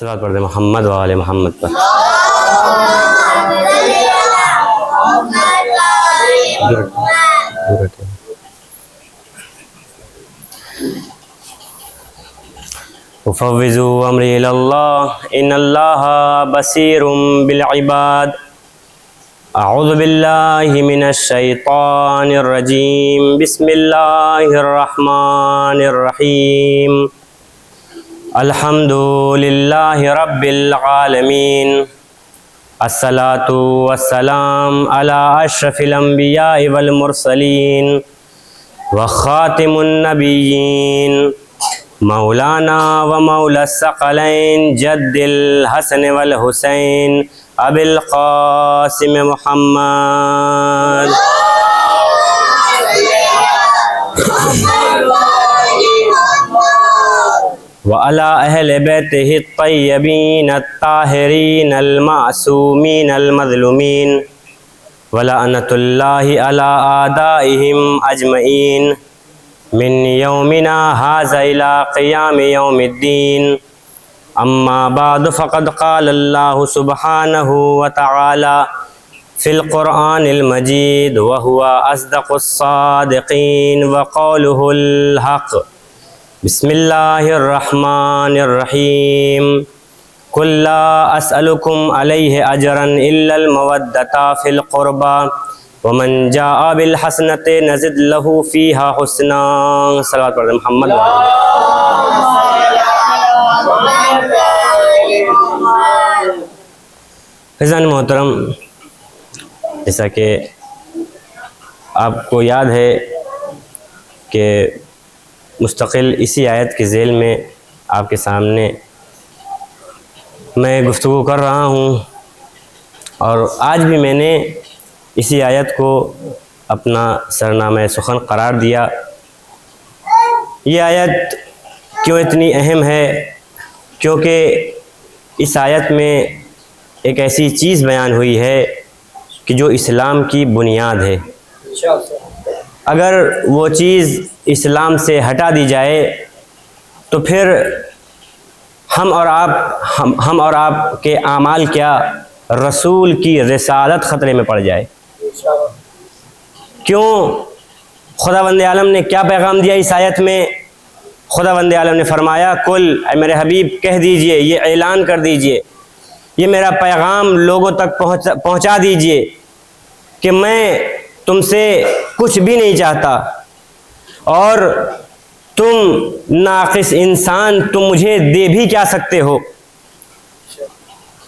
صلوات پڑھ دیں محمد و آل محمد پر. وفوضوا امری الی اللہ ان اللہ بصیر بالعباد. اعوذ باللہ من الشیطان الرجیم بسم اللہ الرحمن الرحیم. الحمد للہ رب العالمین الصلاۃ والسلام علی اشرف الانبیاء والمرسلین وخاتم النبیین مولانا و مولا الثقلین جد الحسن والحسین ابی القاسم محمد وعلی اہل بیتہ الطیبین الطاہرین المعصومین المظلومین ولعنۃ اللہ علی اعدائہم اجمعین من یومنا ھذا الی قیام یوم الدین. اما بعد فقد قال اللہ سبحانہ وتعالی فی القرآن المجید وہو اصدق الصادقین وقولہ الحق. بسم اللہ الرحمن الرحیم. قل لا اسألکم علیہ اجرا الا المودۃ فی القربى ومن جاء بالحسنۃ نزد لہ فیہا حسنا. صلوات پڑھ محمد. فیضان محترم، جیسا کہ آپ کو یاد ہے کہ مستقل اسی آیت کے ذیل میں آپ کے سامنے میں گفتگو کر رہا ہوں، اور آج بھی میں نے اسی آیت کو اپنا سرنامہ سخن قرار دیا. یہ آیت کیوں اتنی اہم ہے؟ کیونکہ اس آیت میں ایک ایسی چیز بیان ہوئی ہے کہ جو اسلام کی بنیاد ہے. اگر وہ چیز اسلام سے ہٹا دی جائے تو پھر ہم اور آپ کے اعمال کیا، رسول کی رسالت خطرے میں پڑ جائے. کیوں؟ خداوند عالم نے کیا پیغام دیا اس آیت میں؟ خداوند عالم نے فرمایا کل، اے میرے حبیب کہہ دیجئے، یہ اعلان کر دیجئے، یہ میرا پیغام لوگوں تک پہنچا دیجئے کہ میں تم سے کچھ بھی نہیں چاہتا، اور تم ناقص انسان، تم مجھے دے بھی کیا سکتے ہو؟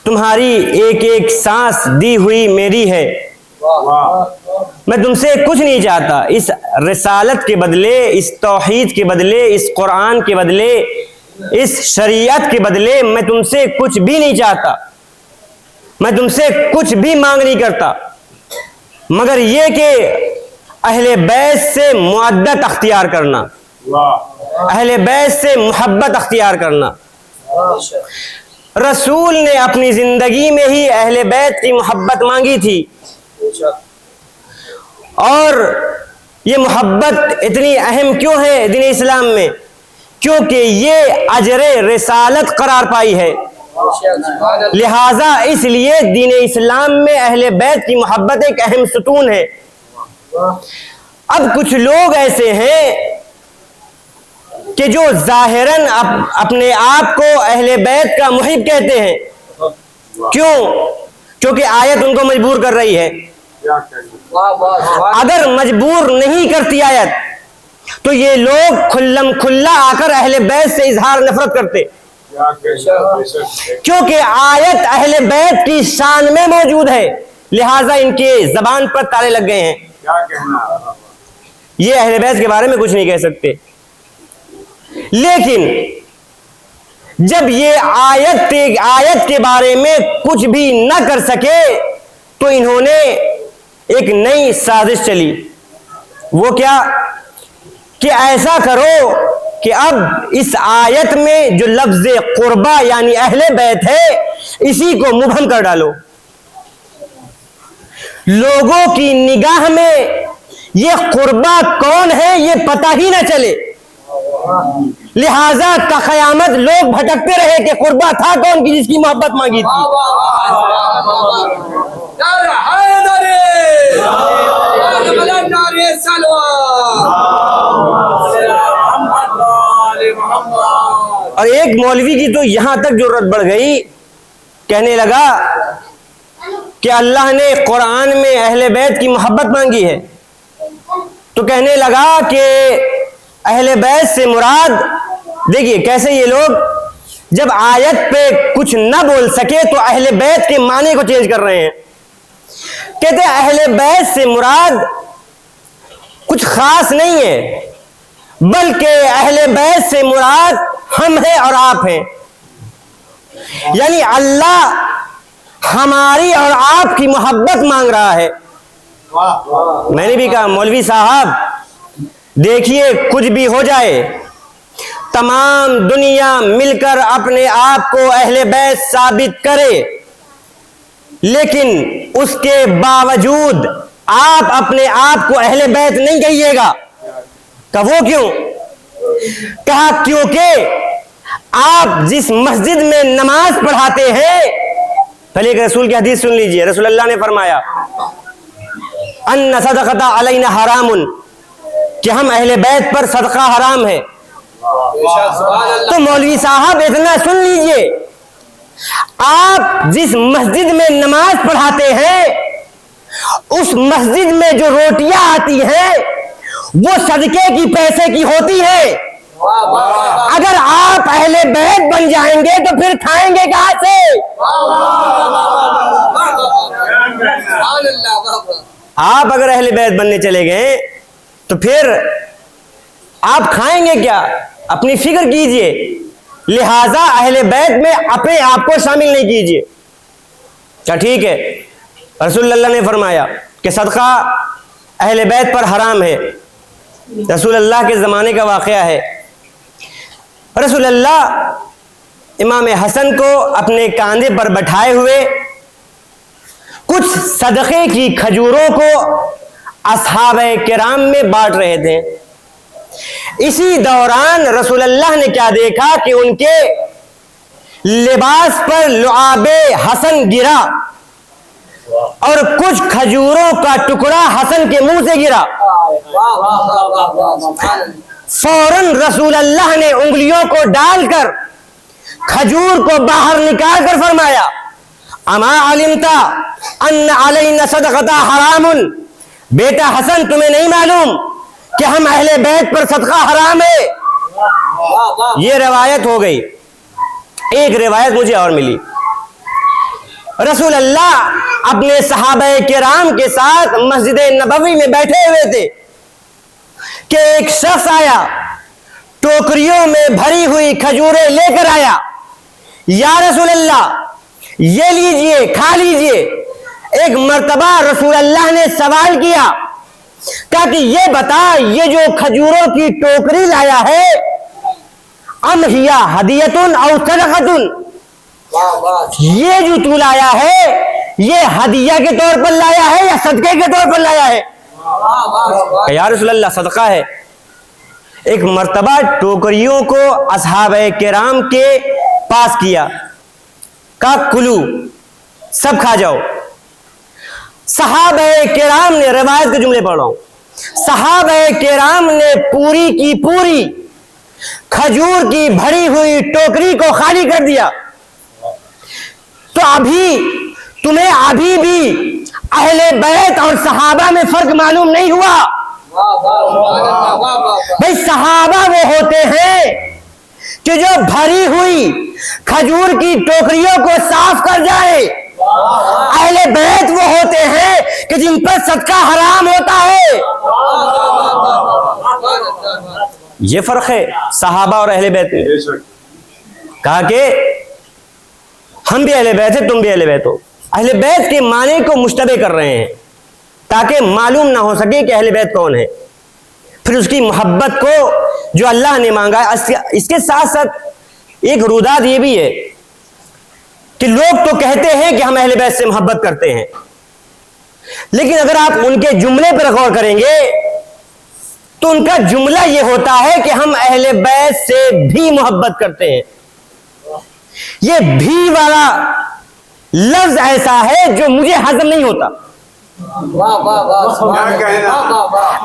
تمہاری ایک ایک سانس دی ہوئی میری ہے. میں تم سے کچھ نہیں چاہتا. اس رسالت کے بدلے، اس توحید کے بدلے، اس قرآن کے بدلے، اس شریعت کے بدلے میں تم سے کچھ بھی نہیں چاہتا. میں تم سے کچھ بھی مانگ نہیں کرتا، مگر یہ کہ اہل بیت سے مودت اختیار کرنا، اہل بیت سے محبت اختیار کرنا. رسول نے اپنی زندگی میں ہی اہل بیت کی محبت مانگی تھی، اور یہ محبت اتنی اہم کیوں ہے دین اسلام میں؟ کیونکہ یہ اجر رسالت قرار پائی ہے. لہٰذا اس لیے دین اسلام میں اہل بیت کی محبت ایک اہم ستون ہے. اب کچھ لوگ ایسے ہیں کہ جو ظاہراً اپنے آپ کو اہل بیت کا محب کہتے ہیں. کیوں؟ کیونکہ آیت ان کو مجبور کر رہی ہے. اگر مجبور نہیں کرتی آیت تو یہ لوگ کھلم کھلا آ کر اہل بیت سے اظہار نفرت کرتے، کیونکہ آیت اہل بیت کی شان میں موجود ہے. لہٰذا ان کے زبان پر تالے لگ گئے ہیں، یہ اہل بیت کے بارے میں کچھ نہیں کہہ سکتے. لیکن جب یہ آیت کے بارے میں کچھ بھی نہ کر سکے تو انہوں نے ایک نئی سازش چلی. وہ کیا؟ کہ ایسا کرو کہ اب اس آیت میں جو لفظ قربہ یعنی اہل بیت ہے اسی کو مبہم کر ڈالو. لوگوں کی نگاہ میں یہ قربہ کون ہے یہ پتہ ہی نہ چلے. لہذا تا قیامت لوگ بھٹکتے رہے کہ قربہ تھا کون کی جس کی محبت مانگی تھی. اور ایک مولوی کی تو یہاں تک ضرورت بڑھ گئی، کہنے لگا کہ اللہ نے قرآن میں اہل بیت کی محبت مانگی ہے، تو کہنے لگا کہ اہل بیت سے مراد، دیکھیے کیسے یہ لوگ جب آیت پہ کچھ نہ بول سکے تو اہل بیت کے معنی کو چینج کر رہے ہیں. کہتے ہیں اہل بیت سے مراد کچھ خاص نہیں ہے، بلکہ اہل بیت سے مراد ہم ہیں اور آپ ہیں. یعنی اللہ ہماری اور آپ کی محبت مانگ رہا ہے. میں نے بھی کہا مولوی صاحب دیکھیے کچھ بھی ہو جائے، تمام دنیا مل کر اپنے آپ کو اہل بیت ثابت کرے، لیکن اس کے باوجود آپ اپنے آپ کو اہل بیت نہیں کہیے گا. کہ وہ کیوں؟ کہا کیونکہ آپ جس مسجد میں نماز پڑھاتے ہیں، پہلے ایک رسول کی حدیث سن لیجئے. رسول اللہ نے فرمایا ان صدقۃ علینا حرام، کہ ہم اہل بیت پر صدقہ حرام ہے. تو مولوی صاحب اتنا سن لیجئے، آپ جس مسجد میں نماز پڑھاتے ہیں اس مسجد میں جو روٹیاں آتی ہیں وہ صدقے کی پیسے کی ہوتی ہے. اگر آپ اہل بیت بن جائیں گے تو پھر کھائیں گے کہاں سے؟ آپ اگر اہل بیت بننے چلے گئے تو پھر آپ کھائیں گے کیا؟ اپنی فکر کیجئے. لہذا اہل بیت میں اپنے آپ کو شامل نہیں کیجئے. کیا ٹھیک ہے؟ رسول اللہ نے فرمایا کہ صدقہ اہل بیت پر حرام ہے. رسول اللہ کے زمانے کا واقعہ ہے. رسول اللہ امام حسن کو اپنے کاندھے پر بٹھائے ہوئے کچھ صدقے کی کھجوروں کو اصحاب کرام میں بانٹ رہے تھے. اسی دوران رسول اللہ نے کیا دیکھا کہ ان کے لباس پر لعاب حسن گرا اور کچھ کھجوروں کا ٹکڑا حسن کے منہ سے گرا. فوراً رسول اللہ نے انگلیوں کو ڈال کر کھجور کو باہر نکال کر فرمایا اما علمتا ان علینا صدقۃ حرام، بیٹا حسن تمہیں نہیں معلوم کہ ہم اہل بیت پر صدقہ حرام ہے. یہ روایت ہو گئی. ایک روایت مجھے اور ملی. رسول اللہ اپنے صحابہ کرام کے ساتھ مسجد نبوی میں بیٹھے ہوئے تھے کہ ایک شخص آیا، ٹوکریوں میں بھری ہوئی کھجوریں لے کر آیا. یا رسول اللہ یہ لیجئے، کھا لیجئے. ایک مرتبہ رسول اللہ نے سوال کیا، کہا کہ یہ بتا یہ جو کھجوروں کی ٹوکری لایا ہے ام ہی ہدیۃ او صدقۃ، یہ جو تو لایا ہے یہ ہدیہ کے طور پر لایا ہے یا صدقے کے طور پر لایا ہے؟ یا رسول اللہ صدقہ ہے. ایک مرتبہ ٹوکریوں کو اصحاب کرام کے پاس کیا، کہا کلو، سب کھا جاؤ. صحابہ کرام نے، روایت کے جملے پڑھ رہا ہوں، صحابہ کرام نے پوری کی پوری کھجور کی بھری ہوئی ٹوکری کو خالی کر دیا. تو تمہیں ابھی بھی اہل بیت اور صحابہ میں فرق معلوم نہیں ہوا؟ بھئی صحابہ وہ ہوتے ہیں کہ جو بھری ہوئی کھجور کی ٹوکریوں کو صاف کر جائے. اہل بیت وہ ہوتے ہیں کہ جن پر صدقہ حرام ہوتا ہے. یہ فرق ہے صحابہ اور اہل بیت میں. کہا کہ ہم بھی اہل بیت ہیں، تم بھی اہل بیت ہو. اہل بیت کے معنی کو مشتبہ کر رہے ہیں تاکہ معلوم نہ ہو سکے کہ اہل بیت کون ہے. پھر اس کی محبت کو جو اللہ نے مانگا ہے. اس کے ساتھ ساتھ ایک روداد یہ بھی ہے کہ لوگ تو کہتے ہیں کہ ہم اہل بیت سے محبت کرتے ہیں، لیکن اگر آپ ان کے جملے پر غور کریں گے تو ان کا جملہ یہ ہوتا ہے کہ ہم اہل بیت سے بھی محبت کرتے ہیں. یہ بھی والا لفظ ایسا ہے جو مجھے ہضم نہیں ہوتا.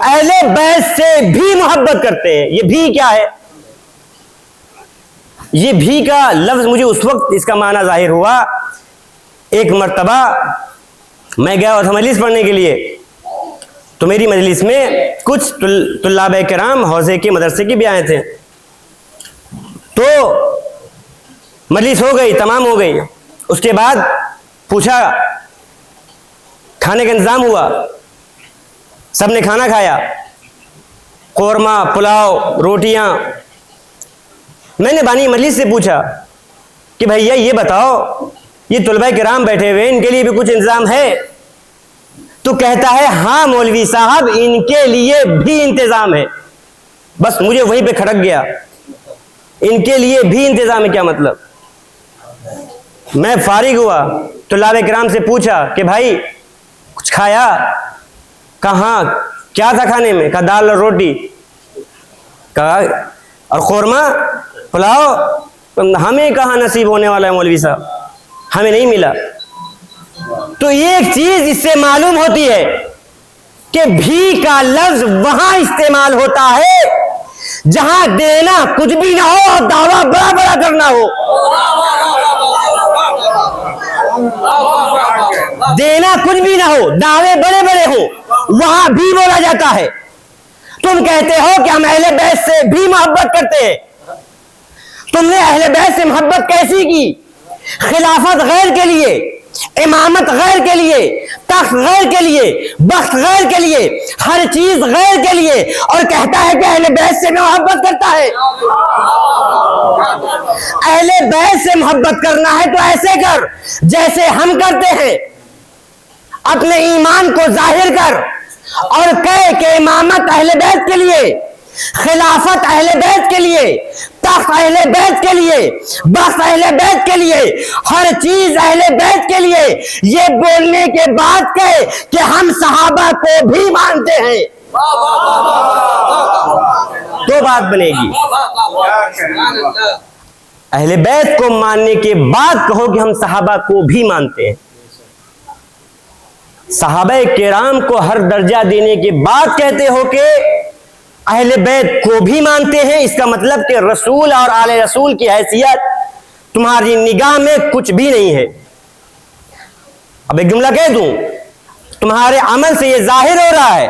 اہل بیت سے بھی محبت کرتے ہیں، یہ بھی کیا ہے؟ یہ بھی کا لفظ مجھے اس وقت اس کا معنی ظاہر ہوا. ایک مرتبہ میں گیا اور تھا مجلس پڑھنے کے لیے، تو میری مجلس میں کچھ طلاب کرام حوزے کے مدرسے کے بھی آئے تھے. تو مجلس ہو گئی، تمام ہو گئی. اس کے بعد پوچھا، کھانے کا انتظام ہوا، سب نے کھانا کھایا، قورمہ، پلاؤ، روٹیاں. میں نے بانی مجلس سے پوچھا کہ بھیا یہ بتاؤ، یہ طلبہ کرام بیٹھے ہوئے، ان کے لیے بھی کچھ انتظام ہے؟ تو کہتا ہے ہاں مولوی صاحب، ان کے لیے بھی انتظام ہے. بس مجھے وہیں پہ کھٹک گیا، ان کے لیے بھی انتظام ہے کیا مطلب؟ میں فارغ ہوا، طلاب کرام سے پوچھا کہ بھائی کچھ کھایا؟ کہاں کیا تھا کھانے میں؟ کہا دال اور روٹی. کہا اور قورمہ پلاؤ؟ ہمیں کہاں نصیب ہونے والا ہے مولوی صاحب، ہمیں نہیں ملا. تو ایک چیز اس سے معلوم ہوتی ہے کہ بھی کا لفظ وہاں استعمال ہوتا ہے جہاں دینا کچھ بھی نہ ہو اور دعویٰ بڑا بڑا کرنا ہو. دینا کچھ بھی نہ ہو، دعوے بڑے بڑے ہو، وہاں بھی بولا جاتا ہے. تم کہتے ہو کہ ہم اہل بیت سے بھی محبت کرتے ہیں. تم نے اہل بیت سے محبت کیسی کی؟ خلافت غیر کے لیے، امامت غیر کے لیے، تخت غیر کے لیے، بخت غیر کے لیے، ہر چیز غیر کے لیے، اور کہتا ہے کہ اہل بیت سے محبت کرتا ہے. اہل بیت سے محبت کرنا ہے تو ایسے کر جیسے ہم کرتے ہیں. اپنے ایمان کو ظاہر کر اور کہے کہ امامت اہل بیت کے لیے، خلافت اہل بیت کے لیے، تخت اہل بیت کے لیے، بخت اہل بیت کے لیے، ہر چیز اہل بیت کے لیے. یہ بولنے کے بعد کہے کہ ہم صحابہ کو بھی مانتے ہیں، تو بات بنے گی. اہل بیت کو ماننے کے بعد کہو کہ ہم صحابہ کو بھی مانتے ہیں. صحابہ کرام کو ہر درجہ دینے کے بعد کہتے ہو کہ اہل بیت کو بھی مانتے ہیں. اس کا مطلب کہ رسول اور آل رسول کی حیثیت تمہاری نگاہ میں کچھ بھی نہیں ہے. اب ایک جملہ کہہ دوں، تمہارے عمل سے یہ ظاہر ہو رہا ہے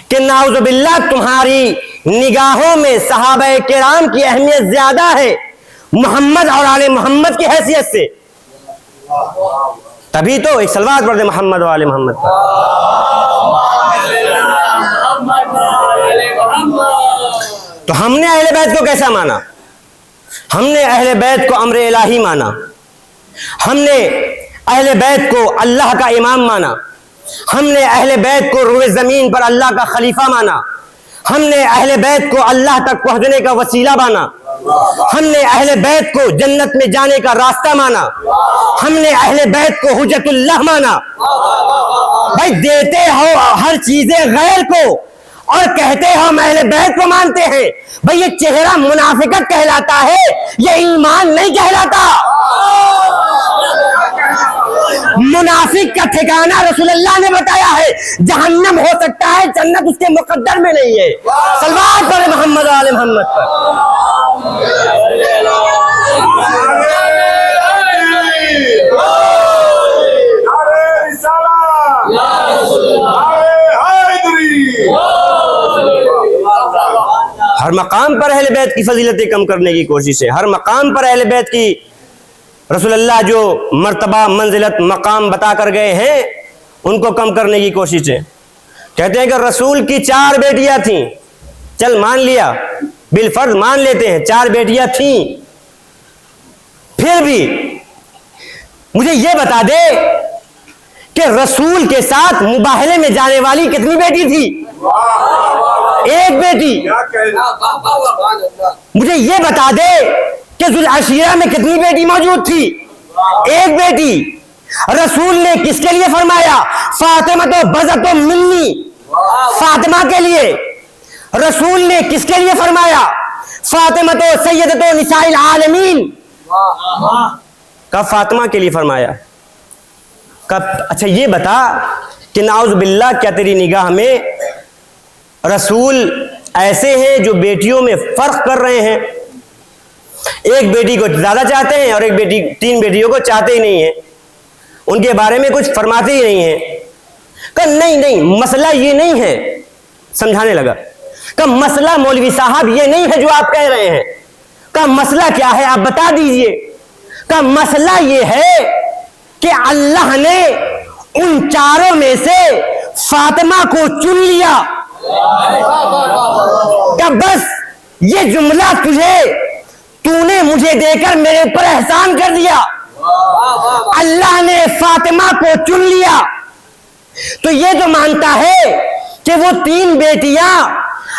کہ نعوذ باللہ تمہاری نگاہوں میں صحابہ کرام کی اہمیت زیادہ ہے محمد اور آل محمد کی حیثیت سے. تبھی تو ایک صلوات پڑھ دے محمد و آل محمد پر. تو ہم نے اہل بیت کو کیسا مانا؟ ہم نے اہل بیت کو امر الہی مانا، ہم نے اہل بیت کو اللہ کا امام مانا، ہم نے اہل بیت کو روئے زمین پر اللہ کا خلیفہ مانا، ہم نے اہل بیت کو اللہ تک پہنچنے کا وسیلہ مانا، ہم نے اہل بیت کو جنت میں جانے کا راستہ مانا، ہم نے اہل بیت کو حجت اللہ مانا. بھائی دیتے ہو ہر چیزیں غیر کو اور کہتے ہو ہم اہل بیت کو مانتے ہیں. بھائی یہ چہرہ منافقت کہلاتا ہے، یہ ایمان نہیں کہلاتا. منافق کا ٹھکانہ رسول اللہ نے بتایا ہے، جہنم ہو سکتا ہے، جنت اس کے مقدر میں نہیں ہے. صلوات پڑھیں محمد و آل محمد پر. ہر مقام پر اہل بیت کی فضیلتیں کم کرنے کی کوشش ہے. ہر مقام پر اہل بیت کی رسول اللہ جو مرتبہ، منزلت، مقام بتا کر گئے ہیں ان کو کم کرنے کی کوشش ہے. کہتے ہیں کہ رسول کی 4 بیٹیاں تھیں، چل مان لیا، بالفرض مان لیتے ہیں 4 بیٹیاں تھیں، پھر بھی مجھے یہ بتا دے کہ رسول کے ساتھ مباہلے میں جانے والی کتنی بیٹی تھی؟ 1 بیٹی. مجھے یہ بتا دے کہ ذوالعشیرہ میں کتنی بیٹی موجود تھی؟ 1 بیٹی. رسول نے کس کے لیے فرمایا؟ فاطمہ تو بزت منی، فاطمہ کے لیے. رسول نے کس کے لیے فرمایا؟ فاطمہ تو سیدۃ نساء العالمین. کب فاطمہ کے لیے فرمایا؟ کب؟ اچھا یہ بتا کہ نعوذ باللہ کیا تیری نگاہ میں رسول ایسے ہیں جو بیٹیوں میں فرق کر رہے ہیں؟ ایک بیٹی کو زیادہ چاہتے ہیں اور ایک بیٹی 3 بیٹیوں کو چاہتے ہی نہیں ہیں، ان کے بارے میں کچھ فرماتے ہی نہیں ہیں. کہ نہیں مسئلہ یہ نہیں ہے. سمجھانے لگا کہ مسئلہ مولوی صاحب یہ نہیں ہے جو آپ کہہ رہے ہیں. کہ مسئلہ کیا ہے آپ بتا دیجئے. کہ مسئلہ یہ ہے کہ اللہ نے ان 4 میں سے فاطمہ کو چن لیا. کہ بس یہ جملہ تو نے مجھے دے کر میرے پر احسان کر دیا. اللہ نے فاطمہ کو چن لیا. تو یہ تو مانتا ہے کہ وہ 3 بیٹیاں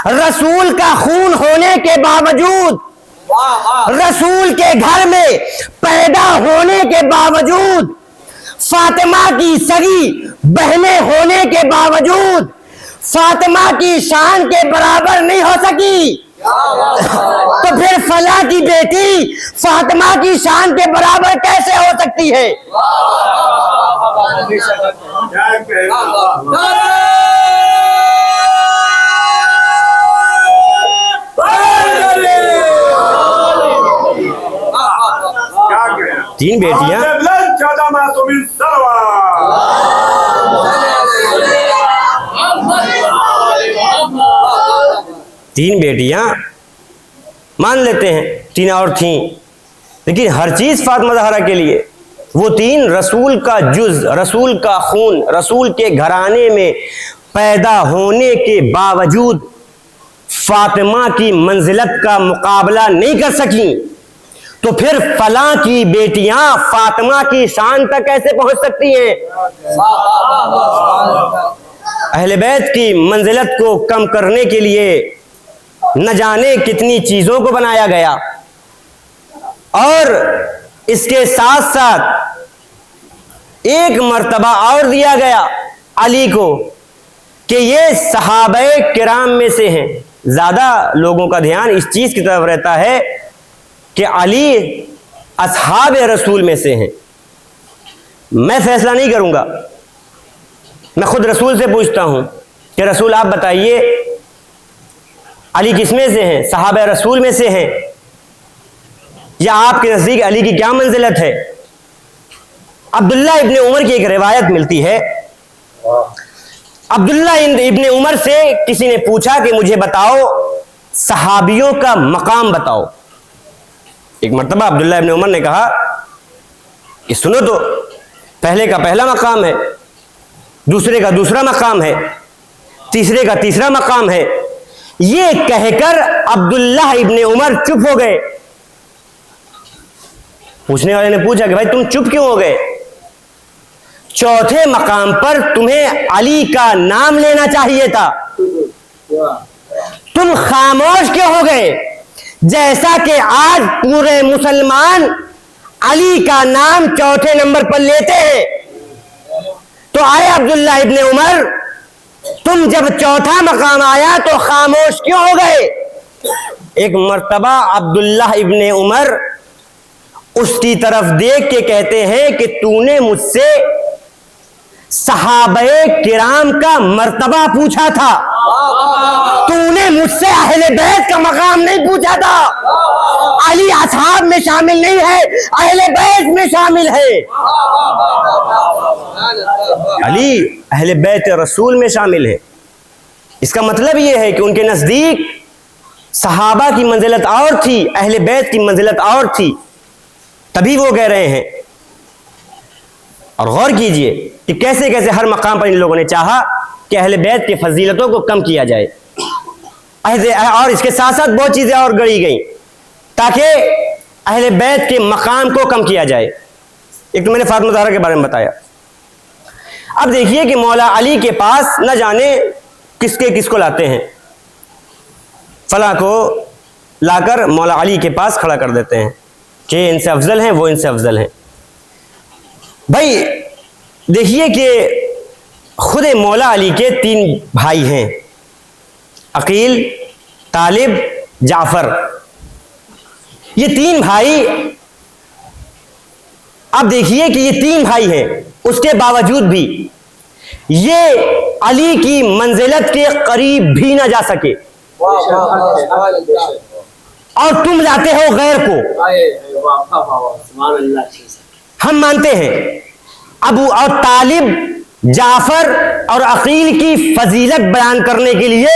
رسول کا خون ہونے کے باوجود، رسول کے گھر میں پیدا ہونے کے باوجود، فاطمہ کی سگی بہنیں ہونے کے باوجود فاطمہ کی شان کے برابر نہیں ہو سکی. تو پھر فلاں کی بیٹی فاطمہ کی شان کے برابر کیسے ہو سکتی ہے؟ تین بیٹیاں مان لیتے ہیں 3 اور تھیں، لیکن ہر چیز فاطمہ زہرا کے لیے. وہ 3 رسول کا جز، رسول کا خون، رسول کے گھرانے میں پیدا ہونے کے باوجود فاطمہ کی منزلت کا مقابلہ نہیں کر سکیں. تو پھر فلاں کی بیٹیاں فاطمہ کی شان تک کیسے پہنچ سکتی ہیں؟ اہل بیت کی منزلت کو کم کرنے کے لیے نہ جانے کتنی چیزوں کو بنایا گیا، اور اس کے ساتھ ساتھ ایک مرتبہ اور دیا گیا علی کو کہ یہ صحابہ کرام میں سے ہیں. زیادہ لوگوں کا دھیان اس چیز کی طرف رہتا ہے کہ علی اصحاب رسول میں سے ہیں. میں فیصلہ نہیں کروں گا، میں خود رسول سے پوچھتا ہوں کہ رسول آپ بتائیے علی کس میں سے ہیں؟ صحابہ رسول میں سے ہیں یا آپ کے نزدیک علی کی کیا منزلت ہے؟ عبداللہ ابن عمر کی ایک روایت ملتی ہے. عبداللہ ابن عمر سے کسی نے پوچھا کہ مجھے بتاؤ صحابیوں کا مقام بتاؤ. ایک مرتبہ عبداللہ ابن عمر نے کہا کہ سنو تو، پہلے کا پہلا مقام ہے، دوسرے کا دوسرا مقام ہے، تیسرے کا تیسرا مقام ہے. یہ کہہ کر عبداللہ ابن عمر چپ ہو گئے. پوچھنے والے نے پوچھا کہ بھائی تم چپ کیوں ہو گئے؟ چوتھے مقام پر تمہیں علی کا نام لینا چاہیے تھا، تم خاموش کیوں ہو گئے؟ جیسا کہ آج پورے مسلمان علی کا نام چوتھے نمبر پر لیتے ہیں. تو آئے عبداللہ ابن عمر، تم جب چوتھا مقام آیا تو خاموش کیوں ہو گئے؟ ایک مرتبہ عبداللہ ابن عمر اس کی طرف دیکھ کے کہتے ہیں کہ تو نے مجھ سے صحابہ کرام کا مرتبہ پوچھا تھا، تو نے مجھ سے اہل بیت کا مقام نہیں پوچھا تھا. علی اصحاب میں شامل نہیں ہے، اہل بیت میں شامل ہے. علی اہل بیت رسول میں شامل ہے. اس کا مطلب یہ ہے کہ ان کے نزدیک صحابہ کی منزلت اور تھی، اہل بیت کی منزلت اور تھی، تبھی وہ کہہ رہے ہیں. اور غور کیجئے کہ کیسے کیسے ہر مقام پر ان لوگوں نے چاہا کہ اہل بیت کی فضیلتوں کو کم کیا جائے، اور اس کے ساتھ ساتھ بہت چیزیں اور گڑی گئیں تاکہ اہل بیت کے مقام کو کم کیا جائے. ایک تو میں نے فاطمہ زہرا کے بارے میں بتایا. اب دیکھیے کہ مولا علی کے پاس نہ جانے کس کو لاتے ہیں. فلاں کو لا کر مولا علی کے پاس کھڑا کر دیتے ہیں کہ ان سے افضل ہیں، وہ ان سے افضل ہیں. بھائی دیکھیے کہ خود مولا علی کے 3 بھائی ہیں، عقیل، طالب، جعفر، یہ تین بھائی. اب دیکھیے کہ یہ تین بھائی ہیں، اس کے باوجود بھی یہ علی کی منزلت کے قریب بھی نہ جا سکے، اور تم لاتے ہو غیر کو. ہم مانتے ہیں ابو اور طالب، جعفر اور عقیل کی فضیلت بیان کرنے کے لیے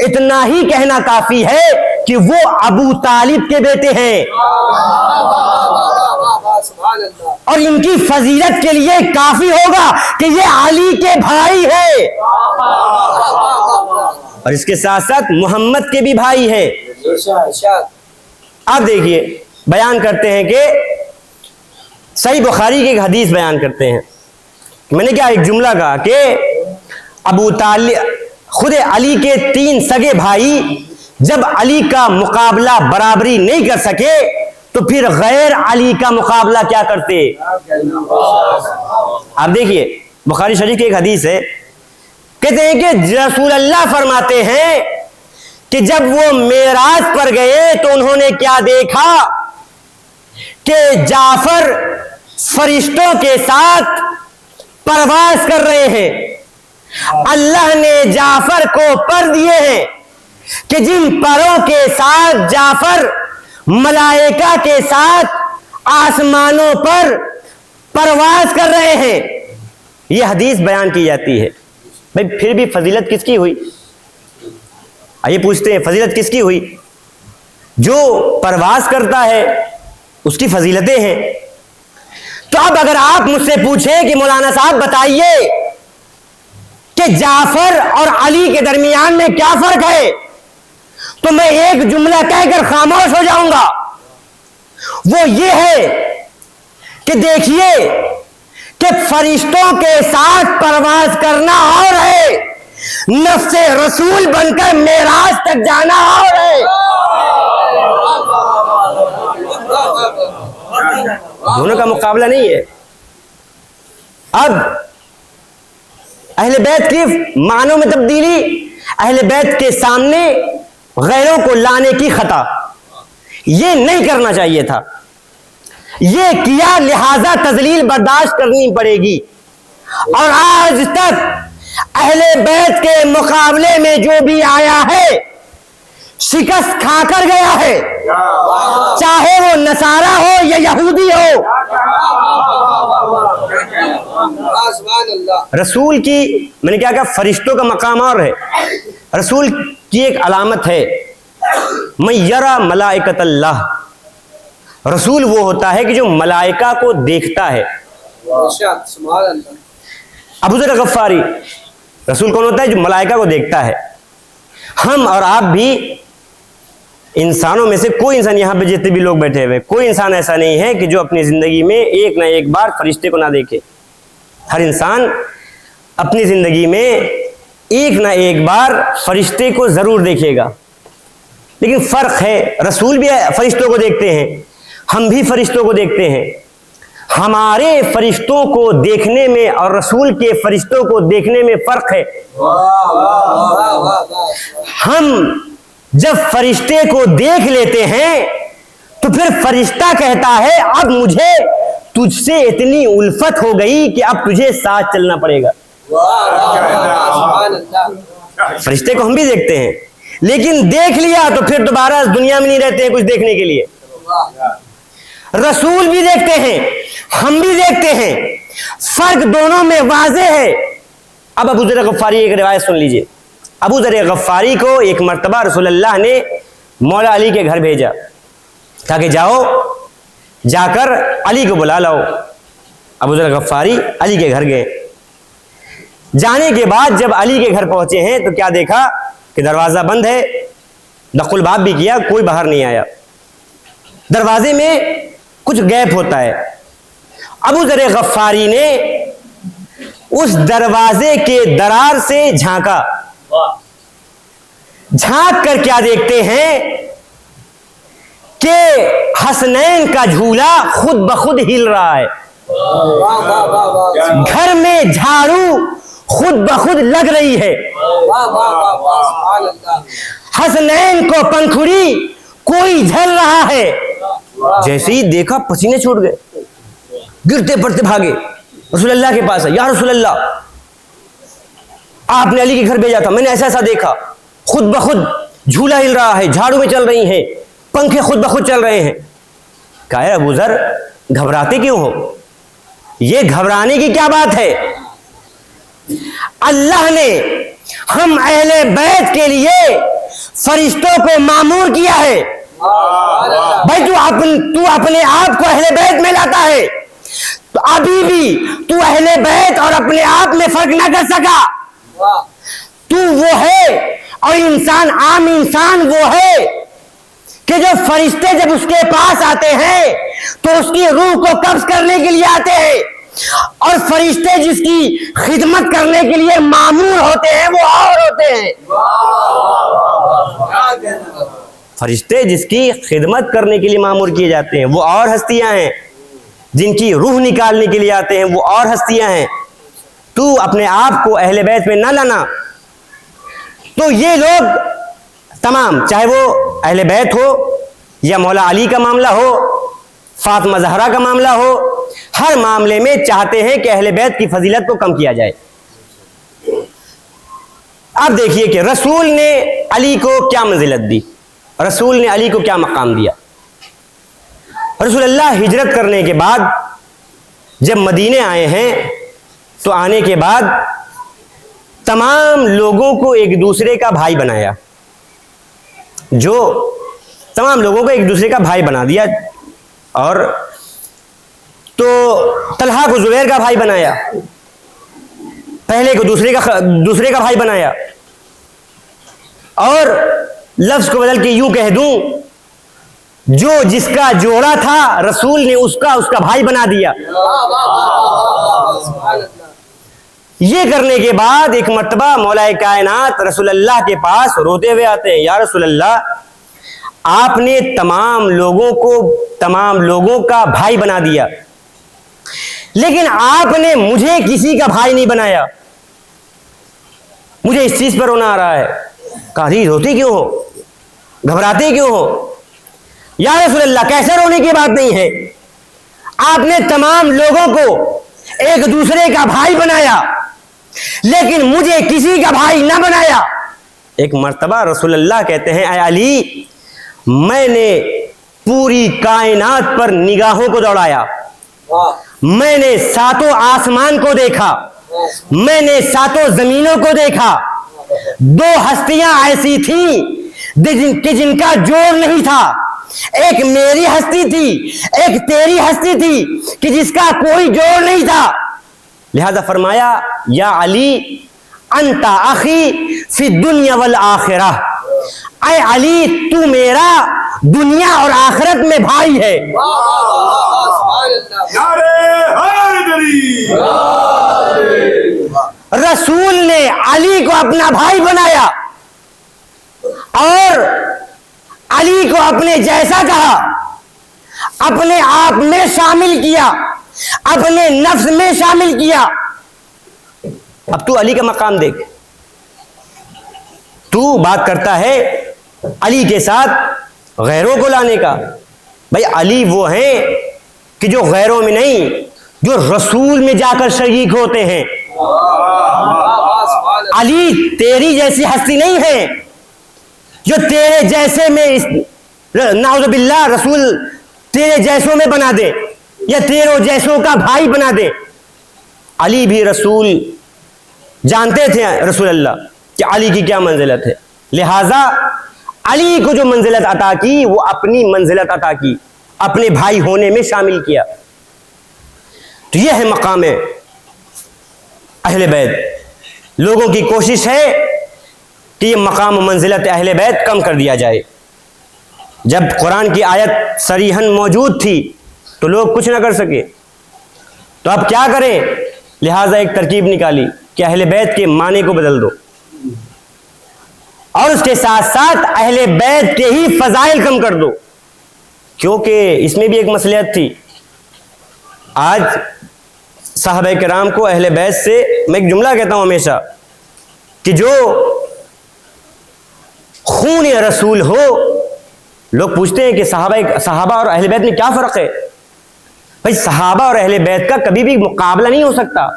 اتنا ہی کہنا کافی ہے کہ وہ ابو طالب کے بیٹے ہیں، اور ان کی فضیلت کے لیے کافی ہوگا کہ یہ علی کے بھائی ہیں، اور اس کے ساتھ ساتھ محمد کے بھی بھائی ہیں. آپ دیکھیے بیان کرتے ہیں کہ صحیح بخاری کی ایک حدیث بیان کرتے ہیں. میں نے کیا ایک جملہ کہا کہ ابو طالب، خود علی کے تین سگے بھائی جب علی کا مقابلہ برابری نہیں کر سکے تو پھر غیر علی کا مقابلہ کیا کرتے. آپ دیکھیے بخاری شریف کی ایک حدیث ہے، کہتے ہیں کہ رسول اللہ فرماتے ہیں کہ جب وہ معراج پر گئے تو انہوں نے کیا دیکھا کہ جعفر فرشتوں کے ساتھ پرواز کر رہے ہیں. اللہ نے جعفر کو پر دیے ہیں کہ جن پروں کے ساتھ جعفر ملائکہ کے ساتھ آسمانوں پر پرواز کر رہے ہیں. یہ حدیث بیان کی جاتی ہے. بھائی پھر بھی فضیلت کس کی ہوئی؟ آئیے پوچھتے ہیں فضیلت کس کی ہوئی؟ جو پرواز کرتا ہے اس کی فضیلتیں ہیں. تو اب اگر آپ مجھ سے پوچھیں کہ مولانا صاحب بتائیے کہ جعفر اور علی کے درمیان میں کیا فرق ہے، تو میں ایک جملہ کہہ کر خاموش ہو جاؤں گا. وہ یہ ہے کہ دیکھیے کہ فرشتوں کے ساتھ پرواز کرنا اور ہے، نفس رسول بن کر معراج تک جانا اور ہے. دونوں کا مقابلہ نہیں ہے. اب اہل بیت کی معنوں میں تبدیلی، اہل بیت کے سامنے غیروں کو لانے کی خطا، یہ نہیں کرنا چاہیے تھا. یہ کیا، لہذا تذلیل برداشت کرنی پڑے گی. اور آج تک اہل بیت کے مقابلے میں جو بھی آیا ہے شکست کھا کر گیا ہے، چاہے وہ نصارہ ہو یا یہودی ہو. رسول کی، میں نے کیا کہا، فرشتوں کا مقام اور ہے. رسول کی ایک علامت ہے من یرا ملائکۃ اللہ. رسول وہ ہوتا ہے کہ جو ملائکہ کو دیکھتا ہے. ابو ذر غفاری رسول کون ہوتا ہے؟ جو ملائکہ کو دیکھتا ہے. ہم اور آپ بھی انسانوں میں سے کوئی انسان، یہاں پہ جتنے بھی لوگ بیٹھے ہوئے، کوئی انسان ایسا نہیں ہے کہ جو اپنی زندگی میں ایک نہ ایک بار فرشتے کو نہ دیکھے. ہر انسان اپنی زندگی میں ایک نہ ایک بار فرشتے کو ضرور دیکھے گا. لیکن فرق ہے، رسول بھی فرشتوں کو دیکھتے ہیں، ہم بھی فرشتوں کو دیکھتے ہیں. ہمارے فرشتوں کو دیکھنے میں اور رسول کے فرشتوں کو دیکھنے میں فرق ہے. ہم جب فرشتے کو دیکھ لیتے ہیں تو پھر فرشتہ کہتا ہے اب مجھے تجھ سے اتنی الفت ہو گئی کہ اب تجھے ساتھ چلنا پڑے گا. فرشتے کو ہم بھی دیکھتے ہیں، لیکن دیکھ لیا تو پھر دوبارہ دنیا میں نہیں رہتے ہیں کچھ دیکھنے کے لیے. رسول بھی دیکھتے ہیں، ہم بھی دیکھتے ہیں، فرق دونوں میں واضح ہے. اب ابو ذر غفاری ایک روایت سن لیجئے. ابو ذر غفاری کو ایک مرتبہ رسول اللہ نے مولا علی کے گھر بھیجا، کہا کہ جاؤ جا کر علی کو بلا لاؤ. ابو ذر غفاری علی کے گھر گئے. جانے کے بعد جب علی کے گھر پہنچے ہیں تو کیا دیکھا کہ دروازہ بند ہے. دق الباب بھی کیا، کوئی باہر نہیں آیا. دروازے میں کچھ گیپ ہوتا ہے. ابو ذر غفاری نے اس دروازے کے درار سے جھانکا. جھانک کر کیا دیکھتے ہیں کہ حسنین کا جھولا خود بخود ہل رہا ہے. گھر میں جھاڑو خود بخود لگ رہی ہے. حسنین کو پنکھڑی کوئی جھل رہا ہے. جیسے ہی دیکھا پسینے چھوٹ گئے, گرتے پڑتے بھاگے رسول اللہ کے پاس. یا رسول اللہ, آپ نے علی کے گھر بھیجا تھا, میں نے ایسا ایسا دیکھا, خود بخود جھولا ہل رہا ہے, جھاڑو میں چل رہی ہیں, پنکھے خود بخود چل رہے ہیں. کہا ابو ذر گھبراتے کیوں ہو, یہ گھبرانے کی کیا بات ہے؟ اللہ نے ہم اہل بیت کے لیے فرشتوں کو مامور کیا ہے. بھائی تو اپنے آپ کو اہل بیت میں لاتا ہے, تو ابھی بھی تو اہل بیت اور اپنے آپ میں فرق نہ کر سکا. تو وہ ہے, اور انسان عام انسان وہ ہے کہ جو فرشتے جب اس کے پاس آتے ہیں تو اس کی روح کو قبض کرنے کے لیے آتے ہیں, اور فرشتے جس کی خدمت کرنے کے لیے مامور ہوتے ہیں وہ اور ہوتے ہیں. فرشتے جس کی خدمت کرنے کے لیے مامور کیے جاتے ہیں وہ اور ہستیاں ہیں, جن کی روح نکالنے کے لیے آتے ہیں وہ اور ہستیاں ہیں. تو اپنے آپ کو اہل بیت میں نہ لانا. تو یہ لوگ تمام, چاہے وہ اہل بیت ہو یا مولا علی کا معاملہ ہو, فاطمہ زہرا کا معاملہ ہو, ہر معاملے میں چاہتے ہیں کہ اہل بیت کی فضیلت کو کم کیا جائے. اب دیکھیے کہ رسول نے علی کو کیا منزلت دی, رسول نے علی کو کیا مقام دیا. رسول اللہ ہجرت کرنے کے بعد جب مدینے آئے ہیں تو آنے کے بعد تمام لوگوں کو ایک دوسرے کا بھائی بنایا, جو تمام لوگوں کو ایک دوسرے کا بھائی بنا دیا. اور تو طلحہ کو زبیر کا بھائی بنایا, پہلے کو دوسرے کا بھائی بنایا, اور لفظ کو بدل کے یوں کہہ دوں, جو جس کا جوڑا تھا رسول نے اس کا بھائی بنا دیا. یہ کرنے کے بعد ایک مرتبہ مولا کائنات رسول اللہ کے پاس روتے ہوئے آتے ہیں. یا رسول اللہ, آپ نے تمام لوگوں کا بھائی بنا دیا, لیکن آپ نے مجھے کسی کا بھائی نہیں بنایا, مجھے اس چیز پر رونا آ رہا ہے. کہا روتے کیوں ہو, گھبراتے کیوں ہو؟ یا رسول اللہ, کیسے رونے کی بات نہیں ہے, آپ نے تمام لوگوں کو ایک دوسرے کا بھائی بنایا, لیکن مجھے کسی کا بھائی نہ بنایا. ایک مرتبہ رسول اللہ کہتے ہیں, اے علی, میں نے پوری کائنات پر نگاہوں کو دوڑایا, میں نے ساتوں آسمان کو دیکھا, میں نے ساتوں زمینوں کو دیکھا. دو ہستیاں ایسی تھیں کہ جن کا جوڑ نہیں تھا, ایک میری ہستی تھی, ایک تیری ہستی تھی کہ جس کا کوئی جوڑ نہیں تھا. لہذا فرمایا, یا علی انت اخی فی الدنیا والآخرہ, اے علی تو میرا دنیا اور آخرت میں بھائی ہے. رسول نے علی کو اپنا بھائی بنایا اور علی کو اپنے جیسا کہا, اپنے آپ میں شامل کیا, اپنے نفس میں شامل کیا. اب تو علی کا مقام دیکھ, تو بات کرتا ہے علی کے ساتھ غیروں کو لانے کا. بھائی علی وہ ہیں کہ جو غیروں میں نہیں, جو رسول میں جا کر شریک ہوتے ہیں. علی تیری جیسی ہستی نہیں ہے جو تیرے جیسے میں نعوذ باللہ رسول تیرے جیسوں میں بنا دے یا تیروں جیسوں کا بھائی بنا دے. علی بھی رسول جانتے تھے رسول اللہ کہ علی کی کیا منزلت ہے, لہذا علی کو جو منزلت عطا کی وہ اپنی منزلت عطا کی, اپنے بھائی ہونے میں شامل کیا. تو یہ ہے مقام اہل بیت. لوگوں کی کوشش ہے کہ یہ مقام و منزلت اہل بیت کم کر دیا جائے. جب قرآن کی آیت صریحاً موجود تھی تو لوگ کچھ نہ کر سکے, تو اب کیا کریں؟ لہٰذا ایک ترکیب نکالی کہ اہل بیت کے معنی کو بدل دو, اور اس کے ساتھ ساتھ اہل بیت کے ہی فضائل کم کر دو, کیونکہ اس میں بھی ایک مصلحت تھی. آج صحابہ کرام کو اہل بیت سے, میں ایک جملہ کہتا ہوں ہمیشہ کہ جو خون رسول ہو. لوگ پوچھتے ہیں کہ صحابہ اور اہل بیت میں کیا فرق ہے؟ بھائی صحابہ اور اہل بیت کا کبھی بھی مقابلہ نہیں ہو سکتا.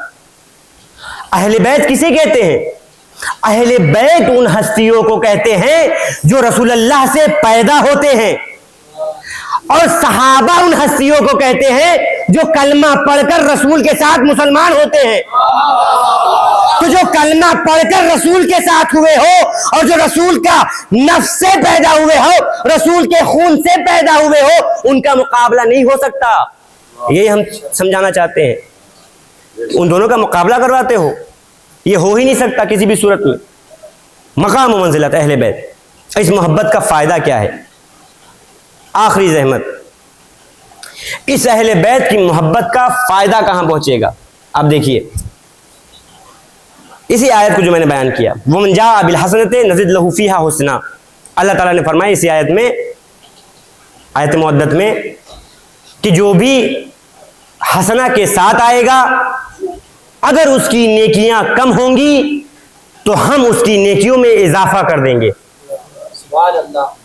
اہل بیت کسے کہتے ہیں؟ اہل بیت ان ہستیوں کو کہتے ہیں جو رسول اللہ سے پیدا ہوتے ہیں، اور صحابہ ان ہستیوں کو کہتے ہیں جو کلمہ پڑھ کر رسول کے ساتھ مسلمان ہوتے ہیں. تو جو کلمہ پڑھ کر رسول کے ساتھ ہوئے ہو اور جو رسول کا نفس سے پیدا ہوئے ہو، رسول کے خون سے پیدا ہوئے ہو، ان کا مقابلہ نہیں ہو سکتا. یہی ہم سمجھانا چاہتے ہیں. ان دونوں کا مقابلہ کرواتے ہو، یہ ہو ہی نہیں سکتا کسی بھی صورت میں. مقام و منزلت اہل بیت، اس محبت کا فائدہ کیا ہے؟ آخری زحمت، اس اہل بیت کی محبت کا فائدہ کہاں پہنچے گا؟ آپ دیکھیے اسی آیت کو جو میں نے بیان کیا، وَمَنْ جَاءَ بِالْحَسَنَةِ نَزِدْ لَهُ فِيهَا حُسْنًا. اللہ تعالیٰ نے فرمایا اسی آیت میں، آیت معدت میں، کہ جو بھی حسنہ کے ساتھ آئے گا، اگر اس کی نیکیاں کم ہوں گی تو ہم اس کی نیکیوں میں اضافہ کر دیں گے.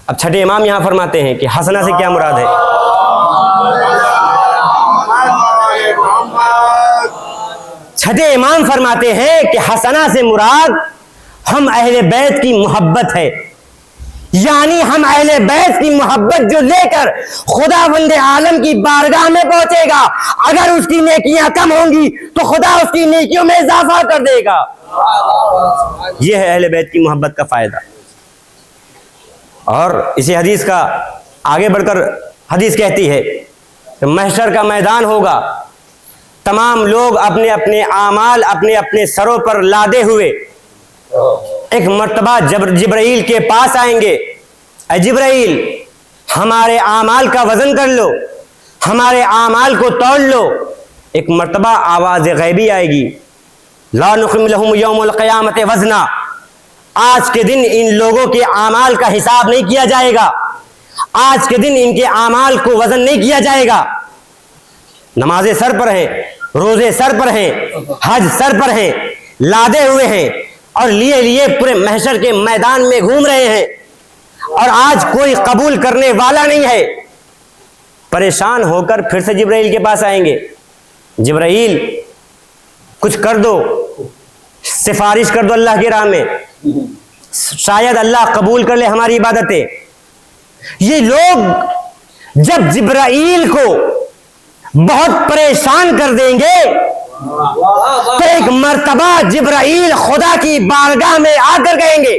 اب چھٹے امام یہاں فرماتے ہیں کہ حسنہ سے کیا مراد ہے؟ چھٹے امام فرماتے ہیں کہ حسنہ سے مراد ہم اہل بیت کی محبت ہے. یعنی ہم اہل بیت کی محبت جو لے کر خدا بند عالم کی بارگاہ میں پہنچے گا، اگر اس کی نیکیاں کم ہوں گی تو خدا اس کی نیکیوں میں اضافہ کر دے گا. یہ ہے اہل بیت کی محبت کا فائدہ. اور اسی حدیث کا آگے بڑھ کر حدیث کہتی ہے کہ محشر کا میدان ہوگا، تمام لوگ اپنے اپنے اعمال اپنے اپنے سروں پر لادے ہوئے ایک مرتبہ جبرائیل کے پاس آئیں گے. اے جبرائیل، ہمارے اعمال کا وزن کر لو، ہمارے اعمال کو تول لو. ایک مرتبہ آواز غیبی آئے گی، لا نقیم لہم یوم القیامت وزنا. آج کے دن ان لوگوں کے اعمال کا حساب نہیں کیا جائے گا، آج کے دن ان کے اعمال کو وزن نہیں کیا جائے گا. نمازیں سر پر ہیں، روزے سر پر ہیں، حج سر پر ہیں، لادے ہوئے ہیں اور لیے پورے محشر کے میدان میں گھوم رہے ہیں، اور آج کوئی قبول کرنے والا نہیں ہے. پریشان ہو کر پھر سے جبرائیل کے پاس آئیں گے، جبرائیل کچھ کر دو، سفارش کر دو اللہ کی راہ میں، شاید اللہ قبول کر لے ہماری عبادتیں. یہ لوگ جب جبرائیل کو بہت پریشان کر دیں گے تو ایک مرتبہ جبرائیل خدا کی بارگاہ میں آ کر کہیں گے،